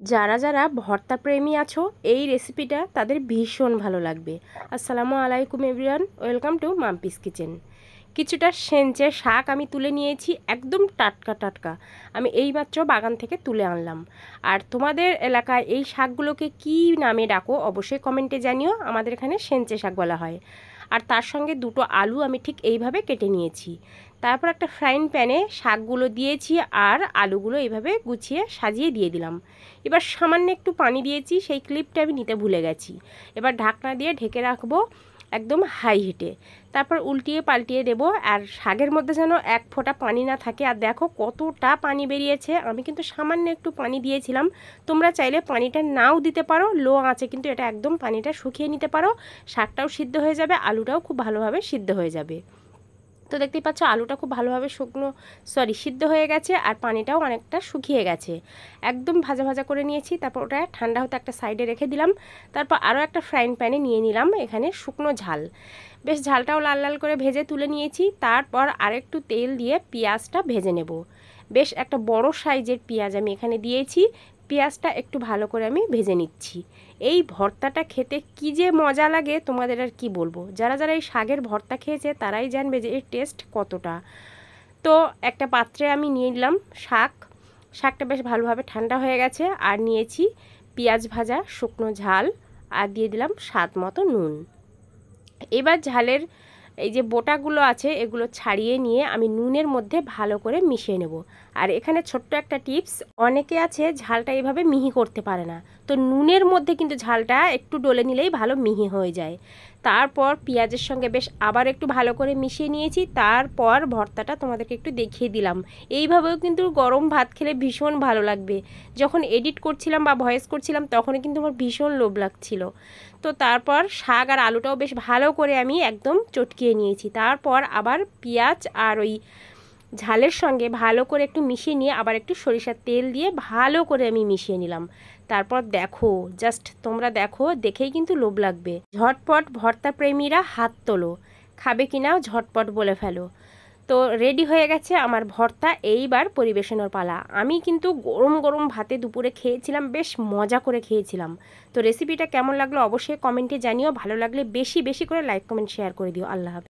যারা যারা ভর্তা প্রেমী আছো এই রেসিপিটা তাদের ভীষণ ভালো লাগবে। আসসালামু আলাইকুম everyone, welcome to Mampi's kitchen. কিছুটা সেঞ্চে শাক আমি তুলে নিয়েছি, একদম টাটকা টাটকা। আমি এইমাত্র বাগান থেকে তুলে আনলাম। আর তোমাদের এলাকায় এই শাকগুলোকে কী নামে ডাকো অবশ্যই কমেন্টে জানিও। আমাদের এখানে সেঞ্চে শাক বলা হয়। আর তার সঙ্গে দুটো আলু আমি ঠিক এইভাবে কেটে নিয়েছি। তারপর একটা ফ্রাইং প্যানে শাকগুলো দিয়েছি আর আলুগুলো এইভাবে গুছিয়ে সাজিয়ে দিয়ে দিলাম। এবার সামান্য একটু পানি দিয়েছি, সেই ক্লিপটা আমি নিতে ভুলে গেছি। এবার ঢাকনা দিয়ে ঢেকে রাখবো একদম হাই হিটে। তারপর উল্টিয়ে পাল্টিয়ে দেবো। আর শাকের মধ্যে যেন এক ফোঁটা পানি না থাকে। আর দেখো কতটা পানি বেরিয়েছে, আমি কিন্তু সামান্য একটু পানি দিয়েছিলাম। তোমরা চাইলে পানিটা নাও দিতে পারো, লো আঁচে কিন্তু এটা একদম পানিটা শুকিয়ে নিতে পারো। শাকটাও সিদ্ধ হয়ে যাবে, আলুটাও খুব ভালোভাবে সিদ্ধ হয়ে যাবে। তো দেখতেই পাচ্ছ আলুটা খুব ভালোভাবে সিদ্ধ হয়ে গেছে আর পানিটাও অনেকটা শুকিয়ে গেছে। একদম ভাজা ভাজা করে নিয়েছি। তারপর ওটা ঠান্ডা হতে একটা সাইডে রেখে দিলাম। তারপর আরও একটা ফ্রাইং প্যানে নিয়ে নিলাম এখানে শুকনো ঝাল। বেশ ঝালটাও লাল লাল করে ভেজে তুলে নিয়েছি। তারপর আরেকটু তেল দিয়ে পেঁয়াজটা ভেজে নেব। বেশ একটা বড় সাইজের পেঁয়াজ আমি এখানে দিয়েছি। পেঁয়াজটা একটু ভালো করে আমি ভেজে নিচ্ছি। এই ভর্তাটা খেতে কী যে মজা লাগে তোমাদের আর কি বলবো। যারা যারা এই শাকের ভর্তা খেয়েছে তারাই জানবে যে এর টেস্ট কতটা। তো একটা পাত্রে আমি নিয়ে নিলাম শাকটা বেশ ভালোভাবে ঠান্ডা হয়ে গেছে। আর নিয়েছি পেঁয়াজ ভাজা শুকনো ঝাল, আর দিয়ে দিলাম স্বাদ মতো নুন। এবার ঝালের এই যে বোটাগুলো আছে এগুলো ছাড়িয়ে নিয়ে আমি নুনের মধ্যে ভালো করে মিশিয়ে নেব। আর এখানে ছোট্ট একটা টিপস, অনেকে আছে ঝালটা এইভাবে মিহি করতে পারে না, তো নুনের মধ্যে কিন্তু ঝালটা একটু ডলে নিলেই ভালো মিহি হয়ে যায়। তারপর পেঁয়াজের সঙ্গে বেশ আবার একটু ভালো করে মিশিয়ে নিয়েছি। তারপর ভর্তাটা তোমাদেরকে একটু দেখিয়ে দিলাম। এইভাবেও কিন্তু গরম ভাত খেলে ভীষণ ভালো লাগবে। যখন এডিট করছিলাম বা ভয়েস করছিলাম তখনই কিন্তু আমার ভীষণ লোভ লাগছিল। তো তারপর শাক আর আলুটাও বেশ ভালো করে আমি একদম চটকিয়ে নিয়েছি। তারপর আবার পেঁয়াজ আর ওই ঝালের সঙ্গে ভালো করে একটু মিশিয়ে নিয়ে আবার একটু সরিষার তেল দিয়ে ভালো করে আমি মিশিয়ে নিলাম। তারপর দেখো, জাস্ট তোমরা দেখো, দেখেই কিন্তু লোভ লাগবে। ঝটপট ভর্তা প্রেমীরা হাত তোলো, খাবে কিনাও ঝটপট বলে ফেলো। তো রেডি হয়ে গেছে আমার ভর্তা, এইবার পরিবেশনের পালা। আমি কিন্তু গরম গরম ভাতে দুপুরে খেয়েছিলাম, বেশ মজা করে খেয়েছিলাম। তো রেসিপিটা কেমন লাগলো অবশ্যই কমেন্টে জানিও। ভালো লাগলে বেশি বেশি করে লাইক কমেন্ট শেয়ার করে দিও। আল্লাহ হাফেজ।